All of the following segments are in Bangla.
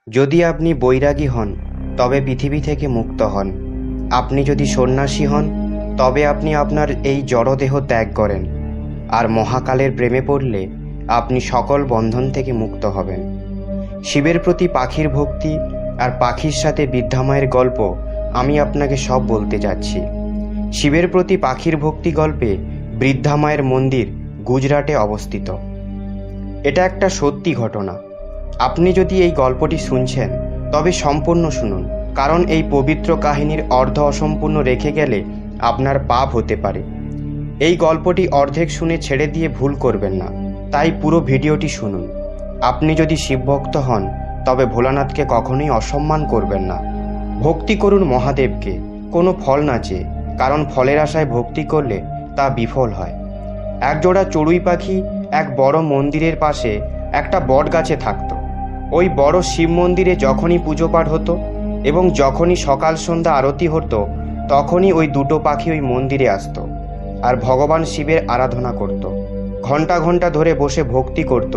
যদি আপনি বৈরাগী হন তবে পৃথিবী থেকে মুক্ত হন। আপনি যদি সন্ন্যাসী হন তবে আপনি আপনার এই জড়দেহ ত্যাগ করেন। আর মহাকালের প্রেমে পড়লে আপনি সকল বন্ধন থেকে মুক্ত হবেন। শিবের প্রতি পাখির ভক্তি আর পাখির সাথে বৃদ্ধামায়ের গল্প আমি আপনাকে সব বলতে যাচ্ছি। শিবের প্রতি পাখির ভক্তি গল্পে বৃদ্ধামায়ের মন্দির গুজরাটে অবস্থিত। এটা একটা সত্যি ঘটনা। আপনি যদি এই গল্পটি শুনছেন তবে সম্পূর্ণ শুনুন, কারণ এই পবিত্র কাহিনীর অর্ধ অসম্পূর্ণ রেখে গেলে আপনার পাপ হতে পারে। এই গল্পটি অর্ধেক শুনে ছেড়ে দিয়ে ভুল করবেন না, তাই পুরো ভিডিওটি শুনুন। আপনি যদি শিবভক্ত হন তবে ভোলানাথকে কখনোই অসম্মান করবেন না। ভক্তি করুন মহাদেবকে, কোনো ফল না চেয়ে, কারণ ফলের আশায় ভক্তি করলে তা বিফল হয়। একজোড়া চড়ুই পাখি এক বড় মন্দিরের পাশে একটা বট গাছে থাকত। ওই বড় শিব মন্দিরে যখনই পুজো পাঠ হতো এবং যখনই সকাল সন্ধ্যা আরতি হতো, তখনই ওই দুটো পাখি ওই মন্দিরে আসতো আর ভগবান শিবের আরাধনা করত। ঘন্টা ঘন্টা ধরে বসে ভক্তি করত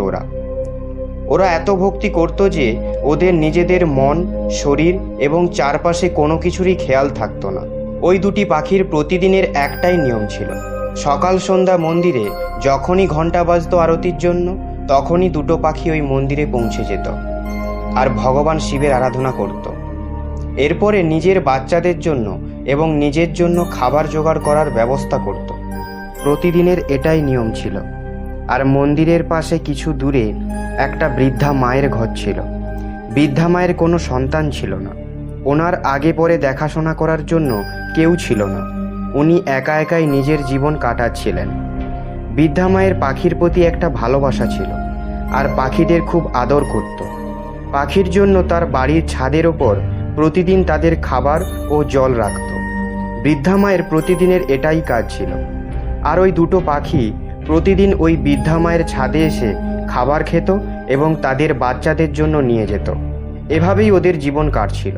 ওরা এত ভক্তি করত যে ওদের নিজেদের মন, শরীর এবং চারপাশে কোনো কিছুরই খেয়াল থাকতো না। ওই দুটি পাখির প্রতিদিনের একটাই নিয়ম ছিল, সকাল সন্ধ্যা মন্দিরে যখনই ঘন্টা বাজতো আরতির জন্য, তখনই দুটো পাখি ওই মন্দিরে পৌঁছে যেত আর ভগবান শিবের আরাধনা করত। এরপরে নিজের বাচ্চাদের জন্য এবং নিজের জন্য খাবার জোগাড় করার ব্যবস্থা করত। প্রতিদিনের এটাই নিয়ম ছিল। আর মন্দিরের পাশে কিছু দূরে একটা বৃদ্ধা মায়ের ঘর ছিল। বৃদ্ধা মায়ের কোনো সন্তান ছিল না। ওনার আগে পরে দেখাশোনা করার জন্য কেউ ছিল না। উনি একা একাই নিজের জীবন কাটাচ্ছিলেন। বৃদ্ধা মায়ের পাখির প্রতি একটা ভালোবাসা ছিল আর পাখিদের খুব আদর করত। পাখির জন্য তার বাড়ির ছাদের ওপর প্রতিদিন তাদের খাবার ও জল রাখত। বৃদ্ধা মায়ের প্রতিদিনের এটাই কাজ ছিল। আর ওই দুটো পাখি প্রতিদিন ওই বৃদ্ধা মায়ের ছাদে এসে খাবার খেত এবং তাদের বাচ্চাদের জন্য নিয়ে যেত। এভাবেই ওদের জীবন কাটছিল।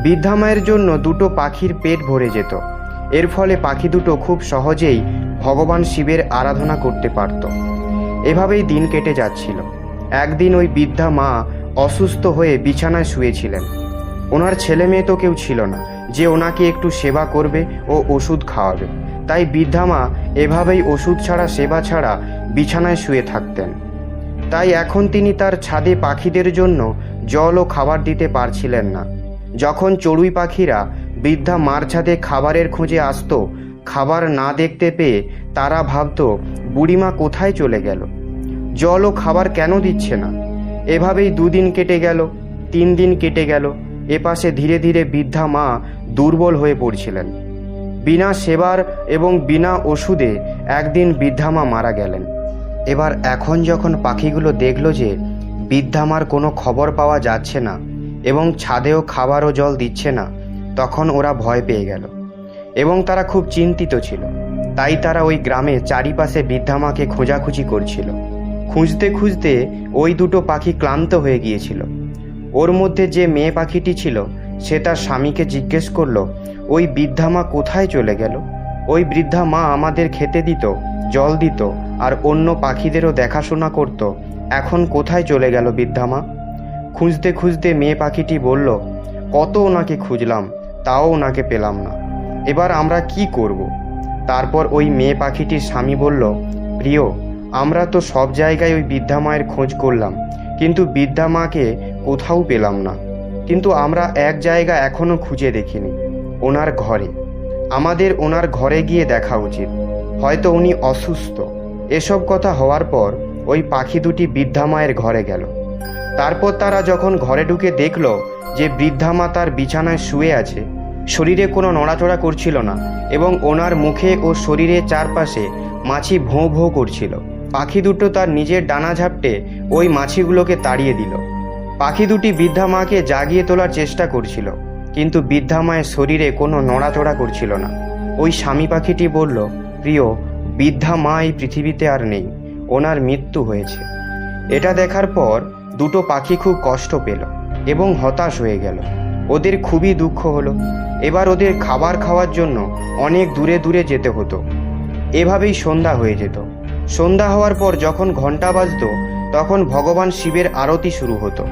বৃদ্ধা মায়ের জন্য দুটো পাখির পেট ভরে যেত। এর ফলে পাখি দুটো খুব সহজেই ভগবান শিবের আরাধনা করতে পারত। এভাবেই দিন কেটে যাচ্ছিল। একদিন ওই বৃদ্ধা মা অসুস্থ হয়ে বিছানায় শুয়েছিলেন। ওনার ছেলে মেয়ে তো কেউ ছিল না যে ওনাকে একটু সেবা করবে ও ওষুধ খাওয়াবে। তাই বৃদ্ধা মা এভাবেই ওষুধ ছাড়া, সেবা ছাড়া বিছানায় শুয়ে থাকতেন। তাই এখন তিনি তার ছাদে পাখিদের জন্য জল ও খাবার দিতে পারছিলেন না। যখন চড়ুই পাখিরা বৃদ্ধা মার ছাদে খাবারের খোঁজে আসতো, খাবার না দেখতে পেয়ে তারা ভাবত বুড়িমা কোথায় চলে গেল, জল ও খাবার কেন দিচ্ছে না। এভাবেই 2 দিন কেটে গেল, 3 দিন কেটে গেল। এপাশে ধীরে ধীরে বৃদ্ধা মা দুর্বল হয়ে পড়ছিলেন। বিনা সেবার এবং বিনা ওষুধে একদিন বৃদ্ধা মা মারা গেলেন। এবার এখন যখন পাখিগুলো দেখলো যে বৃদ্ধা মার কোনো খবর পাওয়া যাচ্ছে না এবং ছাদেও খাবার ও জল দিচ্ছে না, তখন ওরা ভয় পেয়ে গেল এবং তারা খুব চিন্তিত ছিল। তাই তারা ওই গ্রামে চারিপাশে বৃদ্ধা মাকে খোঁজাখুঁজি করছিল। খুঁজতে খুঁজতে ওই দুটো পাখি ক্লান্ত হয়ে গিয়েছিল। ওর মধ্যে যে মেয়ে পাখিটি ছিল সে তার স্বামীকে জিজ্ঞেস করলো, ওই বৃদ্ধা মা কোথায় চলে গেল? ওই বৃদ্ধা মা আমাদের খেতে দিত, জল দিত আর অন্য পাখিদেরও দেখাশোনা করত, এখন কোথায় চলে গেল বৃদ্ধা মা? খুঁজতে খুঁজতে মেয়ে পাখিটি বলল, কত ওনাকে খুঁজলাম, তাও ওনাকে পেলাম না। এবার আমরা কি করব? তারপর ওই মেয়ে পাখিটির স্বামী বলল, প্রিয়, আমরা তো সব জায়গায় ওই বৃদ্ধা মায়ের খোঁজ করলাম, কিন্তু বৃদ্ধা মাকে কোথাও পেলাম না। কিন্তু আমরা এক জায়গা এখনো খুঁজে দেখিনি, ওনার ঘরে। আমাদের ওনার ঘরে গিয়ে দেখা উচিত, হয়তো উনি অসুস্থ। এসব কথা হওয়ার পর ওই পাখি দুটি বৃদ্ধা মায়ের ঘরে গেল। তারপর তারা যখন ঘরে ঢুকে দেখল যে বৃদ্ধা মা তার বিছানায় শুয়ে আছে, শরীরে কোনো নড়াচড়া করছিল না এবং ওনার মুখে ও শরীরের চারপাশে মাছি ভোঁ ভোঁ করছিল। পাখি দুটো তার নিজের ডানা ঝাপটে ওই মাছিগুলোকে তাড়িয়ে দিল। পাখি দুটি বৃদ্ধা মাকে জাগিয়ে তোলার চেষ্টা করছিল, কিন্তু বৃদ্ধা মায়ের শরীরে কোনো নড়াচড়া করছিল না। ওই স্বামী পাখিটি বলল, প্রিয়, বৃদ্ধা মা এই পৃথিবীতে আর নেই, ওনার মৃত্যু হয়েছে। এটা দেখার পর দুটো পাখি খুব কষ্ট পেল এবং হতাশ হয়ে গেল। ওদের খুবই দুঃখ হলো। এবার ওদের খাবার খাওয়ার জন্য অনেক দূরে দূরে যেতে হতো। এভাবেই সন্ধ্যা হয়ে যেত। সন্ধ্যা হওয়ার পর যখন ঘন্টা বাজতো, তখন ভগবান শিবের আরতি শুরু হতো।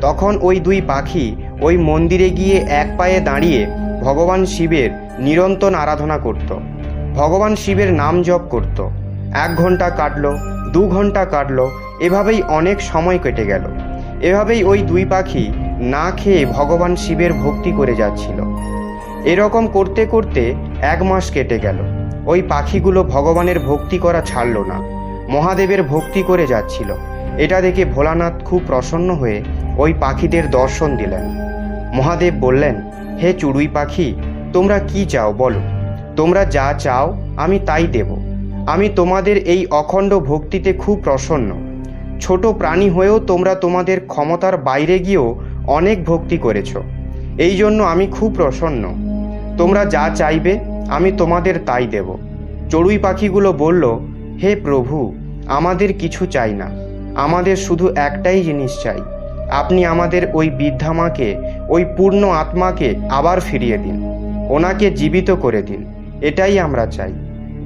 তখন ওই দুই পাখি ওই মন্দিরে গিয়ে এক পায়ে দাঁড়িয়ে ভগবান শিবের নিরন্তর আরাধনা করত। ভগবান শিবের নাম জপ করত। 1 ঘন্টা কাটলো, 2 ঘন্টা কাটলো, এভাবেই অনেক সময় কেটে গেল। এভাবেই ওই দুই পাখি না খেয়ে ভগবান শিবের ভক্তি করে যাচ্ছিল। এরকম করতে করতে 1 মাস কেটে গেল। ওই পাখিগুলো ভগবানের ভক্তি করা ছাড়ল না, মহাদেবের ভক্তি করে যাচ্ছিল। এটা দেখে ভোলানাথ খুব প্রসন্ন হয়ে ওই পাখিদের দর্শন দিলেন। মহাদেব বললেন, হে চড়ুই পাখি, তোমরা কি চাও বলো, তোমরা যা চাও আমি তাই দেব। আমি তোমাদের এই অখণ্ড ভক্তিতে খুব প্রসন্ন। ছোট প্রাণী হয়েও তোমরা তোমাদের ক্ষমতার বাইরে গিয়েও অনেক ভক্তি করেছ, এই জন্য আমি খুব প্রসন্ন। তোমরা যা চাইবে আমি তোমাদের তাই দেব। চড়ুই পাখিগুলো বলল, হে প্রভু, আমাদের কিছু চাই না, আমাদের শুধু একটাই জিনিস চাই, আপনি আমাদের ওই বৃদ্ধা মাকে, ওই পূর্ণ আত্মাকে আবার ফিরিয়ে দিন, ওনাকে জীবিত করে দিন, এটাই আমরা চাই।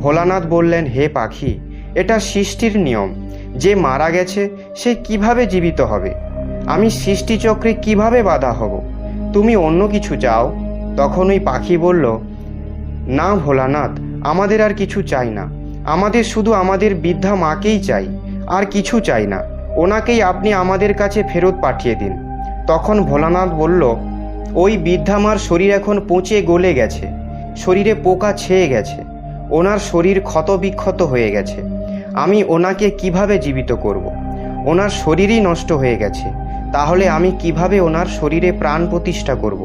ভোলানাথ বললেন, হে পাখি, এটা সৃষ্টির নিয়ম, যে মারা গেছে সে কিভাবে জীবিত হবে? আমি সৃষ্টিচক্রে কিভাবে বাধা হব? তুমি অন্য কিছু চাও। তখন ওই পাখি বলল, না ভোলানাথ, আমাদের আর কিছু চাই না, আমাদের শুধু আমাদের বৃদ্ধা মাকেই চাই, আর কিছু চাই না, ওনাকেই আপনি আমাদের কাছে ফেরত পাঠিয়ে দিন। তখন ভোলানাথ বলল, ওই বৃদ্ধা মার শরীর এখন পচে গলে গেছে, শরীরে পোকা ছেয়ে গেছে, ওনার শরীর ক্ষতবিক্ষত হয়ে গেছে, আমি ওনাকে কিভাবে জীবিত করব? ওনার শরীরই নষ্ট হয়ে গেছে, তাহলে আমি কিভাবে ওনার শরীরে প্রাণ প্রতিষ্ঠা করব?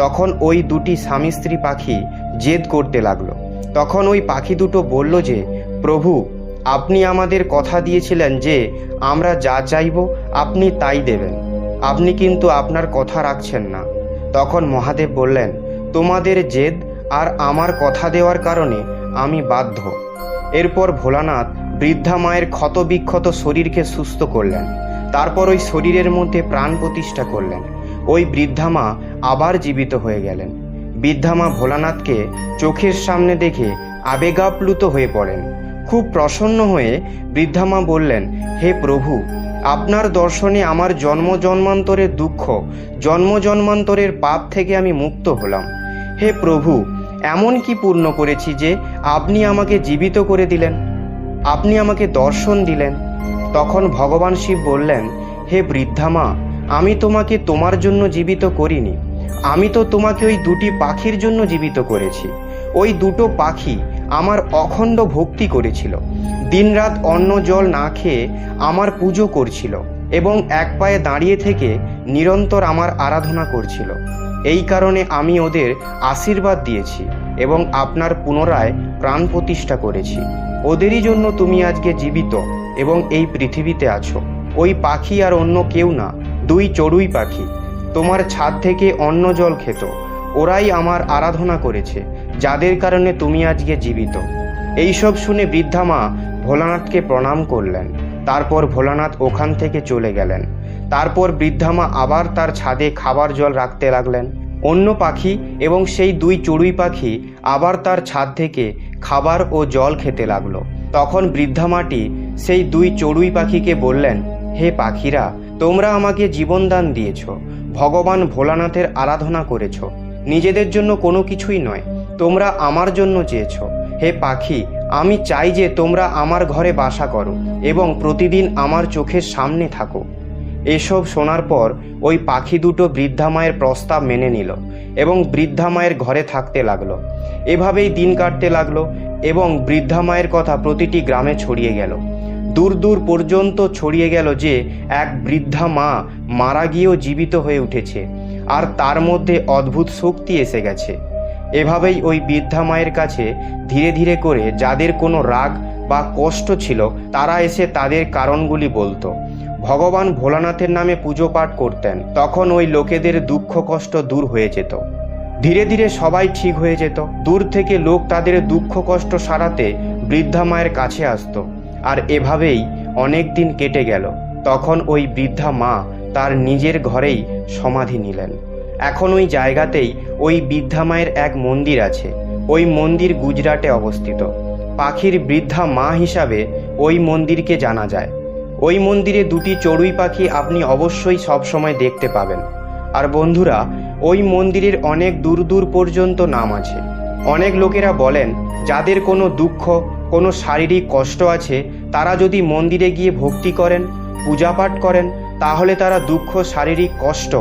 তখন ওই দুটি স্বামী স্ত্রী পাখি জেদ করতে লাগলো। তখন ওই পাখি দুটো বলল যে, প্রভু, আপনি আমাদের কথা দিয়েছিলেন যে আমরা যা চাইব আপনি তাই দেবেন, আপনি কিন্তু আপনার কথা রাখছেন না। তখন মহাদেব বললেন, তোমাদের জেদ আর আমার কথা দেওয়ার কারণে আমি বাধ্য। এরপর ভোলানাথ বৃদ্ধা মায়ের ক্ষতবিক্ষত শরীরকে সুস্থ করলেন। তারপর ওই শরীরের মধ্যে প্রাণ প্রতিষ্ঠা করলেন। ওই বৃদ্ধা মা আবার জীবিত হয়ে গেলেন। বৃদ্ধা মা ভোলানাথকে চোখের সামনে দেখে আবেগাপ্লুত হয়ে পড়েন। খুব প্রসন্ন হয়ে বৃদ্ধা মা বললেন, হে প্রভু, আপনার দর্শনে আমার জন্ম জন্মান্তরের দুঃখ, জন্ম জন্মান্তরের পাপ থেকে আমি মুক্ত হলাম। হে প্রভু, এমন কি পূর্ণ করেছি যে আপনি আমাকে জীবিত করে দিলেন, আপনি আমাকে দর্শন দিলেন? তখন ভগবান শিব বললেন, হে বৃদ্ধা মা, আমি তোমাকে তোমার জন্য জীবিত করিনি, আমি তো তোমাকে ওই দুটি পাখির জন্য জীবিত করেছি। ওই দুটো পাখি আমার অখণ্ড ভক্তি করেছিল, দিনরাত অন্ন জল না খেয়ে আমার পুজো করছিল এবং এক পায়ে দাঁড়িয়ে থেকে নিরন্তর আমার আরাধনা করছিল। এই কারণে আমি ওদের আশীর্বাদ দিয়েছি এবং আপনার পুনরায় প্রাণ প্রতিষ্ঠা করেছি। ওদেরই জন্য তুমি আজকে জীবিত এবং এই পৃথিবীতে আছো। ওই পাখি আর অন্য কেউ না, দুই চড়ুই পাখি তোমার ছাদ থেকে অন্ন জল খেত, ওরাই আমার আরাধনা করেছে, যাদের কারণে তুমি আজকে জীবিত। এইসব শুনে বৃদ্ধা মা ভোলানাথকে প্রণাম করলেন। তারপর ভোলানাথ ওখান থেকে চলে গেলেন। তারপর বৃদ্ধা মা আবার তার ছাদে খাবার জল রাখতে লাগলেন। অন্য পাখি এবং সেই দুই চড়ুই পাখি আবার তার ছাদ থেকে খাবার ও জল খেতে লাগলো। তখন বৃদ্ধা মাটি সেই দুই চড়ুই পাখিকে বললেন, হে পাখিরা, তোমরা আমাকে জীবনদান দিয়েছ, ভগবান ভোলানাথের আরাধনা করেছ, নিজেদের জন্য কোনো কিছুই নয়, তোমরা আমার জন্য চেয়েছ। হে পাখি, আমি চাই যে তোমরা আমার ঘরে বাসা করো এবং প্রতিদিন আমার চোখের সামনে থাকো। এসব শোনার পর ওই পাখি দুটো বৃদ্ধা মায়ের প্রস্তাব মেনে নিল এবং বৃদ্ধা মায়ের ঘরে থাকতে লাগলো। এভাবেই দিন কাটতে লাগলো এবং বৃদ্ধা মায়ের কথা প্রতিটি গ্রামে ছড়িয়ে গেল। দূর দূর পর্যন্ত ছড়িয়ে গেল যে এক বৃদ্ধা মা মারা গিয়েও জীবিত হয়ে উঠেছে আর তার মধ্যে অদ্ভুত শক্তি এসে গেছে। এভাবেই ওই বৃদ্ধা মায়ের কাছে ধীরে ধীরে করে যাদের কোনো রাগ বা কষ্ট ছিল তারা এসে তাদের কারণগুলি বলতো। ভগবান ভোলানাথের নামে পুজো পাঠ করতেন, তখন ওই লোকেদের দুঃখ কষ্ট দূর হয়ে যেত। ধীরে ধীরে সবাই ঠিক হয়ে যেত। দূর থেকে লোক তাদের দুঃখ কষ্ট সারাতে বৃদ্ধা মায়ের কাছে আসতো। আর এভাবেই অনেক দিন কেটে গেল। তখন ওই বৃদ্ধা মা তার নিজের ঘরেই সমাধি নিলেন। এখন ওই জায়গাতেই ওই বৃদ্ধা মায়ের এক মন্দির আছে। ওই মন্দির গুজরাটে অবস্থিত। পাখির বৃদ্ধা মা হিসাবে ওই মন্দিরকে জানা যায়। ওই মন্দিরে দুটি চড়ুই পাখি আপনি অবশ্যই সবসময় দেখতে পাবেন। আর বন্ধুরা, ওই মন্দিরের অনেক দূর দূর পর্যন্ত নাম আছে। অনেক লোকেরা বলেন যাদের কোনো দুঃখ, কোনো শারীরিক কষ্ট আছে, তারা যদি মন্দিরে গিয়ে ভক্তি করেন, পূজাপাঠ করেন, তাহলে তারা দুঃখ, শারীরিক কষ্ট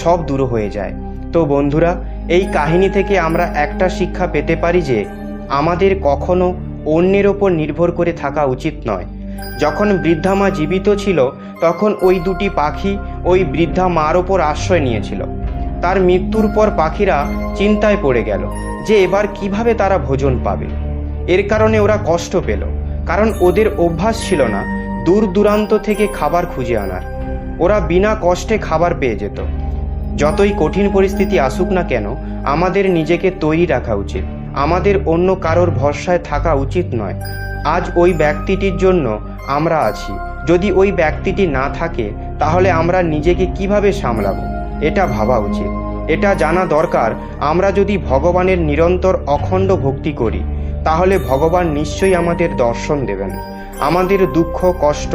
সব দূর হয়ে যায়। তো বন্ধুরা, এই কাহিনী থেকে আমরা একটা শিক্ষা পেতে পারি যে আমাদের কখনো অন্যের ওপর নির্ভর করে থাকা উচিত নয়। যখন বৃদ্ধা মা জীবিত ছিল তখন ওই দুটি পাখি ওই বৃদ্ধা মার ওপর আশ্রয় নিয়েছিল। তার মৃত্যুর পর পাখিরা চিন্তায় পড়ে গেল যে এবার কিভাবে তারা ভোজন পাবে। এর কারণে ওরা কষ্ট পেল, কারণ ওদের অভ্যাস ছিল না দূর দূরান্ত থেকে খাবার খুঁজে আনার। ওরা বিনা কষ্টে খাবার পেয়ে যেত। যতই কঠিন পরিস্থিতি আসুক না কেন, আমাদের নিজেকে তৈরি রাখা উচিত। আমাদের অন্য কারোর ভরসায় থাকা উচিত নয়। আজ ওই ব্যক্তিটির জন্য আমরা আছি, যদি ওই ব্যক্তিটি না থাকে তাহলে আমরা নিজেকে কিভাবে সামলাবো, এটা ভাবা উচিত। এটা জানা দরকার, আমরা যদি ভগবানের নিরন্তর অখণ্ড ভক্তি করি তাহলে ভগবান নিশ্চয়ই আমাদের দর্শন দেবেন। আমাদের দুঃখ কষ্ট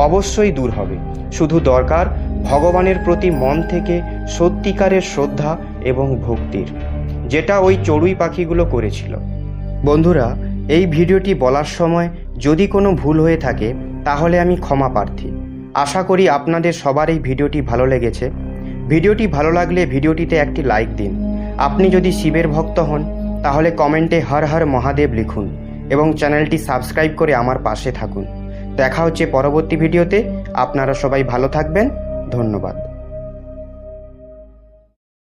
অবশ্যই দূর হবে। শুধু দরকার ভগবানের প্রতি মন থেকে সত্যিকারের শ্রদ্ধা এবং ভক্তির, যেটা ওই চড়ুই পাখিগুলো করেছিল। বন্ধুরা, এই ভিডিওটি বলার সময় যদি কোনো ভুল হয়ে থাকে তাহলে আমি ক্ষমা প্রার্থী। আশা করি আপনাদের সবার এই ভিডিওটি ভালো লেগেছে। ভিডিওটি ভালো লাগলে ভিডিওটিতে একটি লাইক দিন। আপনি যদি শিবের ভক্ত হন তাহলে কমেন্টে হর হর মহাদেব লিখুন এবং চ্যানেলটি সাবস্ক্রাইব করে আমার পাশে থাকুন। দেখা হচ্ছে পরবর্তী ভিডিওতে। আপনারা সবাই ভালো থাকবেন। ধন্যবাদ।